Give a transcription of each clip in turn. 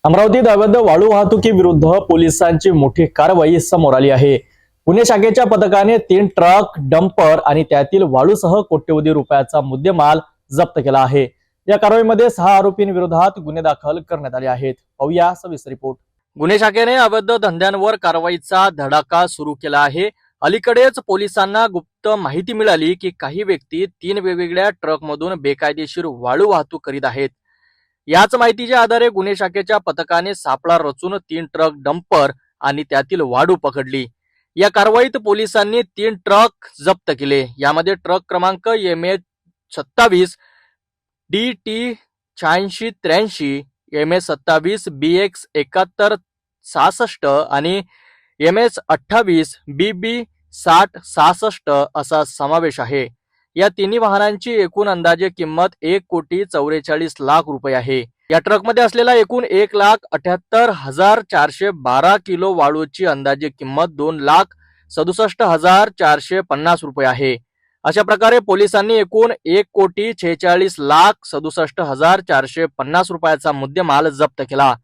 अमरावतीत अवैध वाळू वाहतुकीविरुद्ध पोलिसांची मोठी कारवाई समोर आली आहे। पुणे शाखेच्या पथकाने 3 ट्रक, डंपर आणि त्यातील वाळूसह कोट्यवधी रुपयाचा मुद्देमाल जप्त केला आहे। या कारवाईमध्ये 6 आरोपींविरोधात गुन्हे दाखल करण्यात आले आहेत। पाहूया सविस्तर रिपोर्ट। गुन्हे शाखेने अवैध धंद्यांवर कारवाईचा धडाका सुरू केला आहे। अलीकडेच पोलिसांना गुप्त माहिती मिळाली की काही व्यक्ती 3 वेगवेगळ्या ट्रकमधून बेकायदेशीर वाळू वाहतूक करीत आहेत। याच माहितीच्या आधारे गुन्हे शाखेच्या पथकाने सापळा रचून 3 ट्रक, डंपर आणि त्यातील वाळू पकडली। या कारवाईत पोलिसांनी 3 ट्रक जप्त केले। यामध्ये ट्रक क्रमांक MS27 DT 8683, MS27 BX 7166 आणि MS28 BB 6066 असा समावेश आहे। या तिन्ही वाहनांची एकूण अंदाजे किंमत 1,44,00,000 रुपये आहे। या ट्रकमध्ये असलेला एकूण 1,78,412 किलो वाळूची अंदाजे किंमत 2,67,450 रुपये आहे। अशा प्रकारे पोलिसांनी एकूण 1,46,67,450 रुपयाचा मुद्देमाल जप्त केला।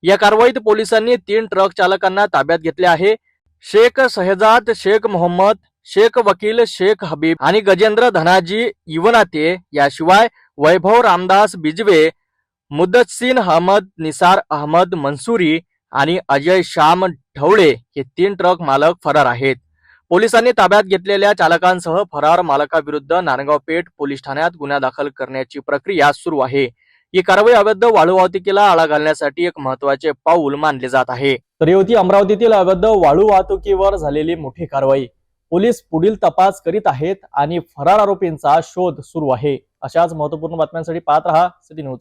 या कारवाईत पोलिसांनी 3 ट्रक चालकांना ताब्यात घेतले आहे। शेख शहजाद शेख मोहम्मद, शेख वकील शेख हबीब आणि गजेंद्र धनाजी युवनाते, याशिवाय वैभव रामदास बिजवे, मुद्दतसिन अहमद, निसार अहमद मंसूरी आणि अजय श्याम ढवळे हे 3 ट्रक मालक फरार आहेत। पोलिसांनी ताब्यात घेतलेल्या चालकांसह फरार मालकाविरुद्ध नांदगाव पेठ पोलीस ठाण्यात गुन्हा दाखल करण्याची प्रक्रिया सुरू आहे। ही कारवाई अवैध वाळू वाहतुकीला आळा घालण्यासाठी एक महत्त्वाचे पाऊल मानले जात आहे। तर ही होती अमरावतीतील अवैध वाळू वाहतुकीवर झालेली मोठी कारवाई। पोलीस पुढील तपास करीत आहेत आणि फरार आरोपींचा शोध सुरू आहे। अशाच महत्त्वपूर्ण बातम्यांसाठी पाहत रहा सिटी न्यूज।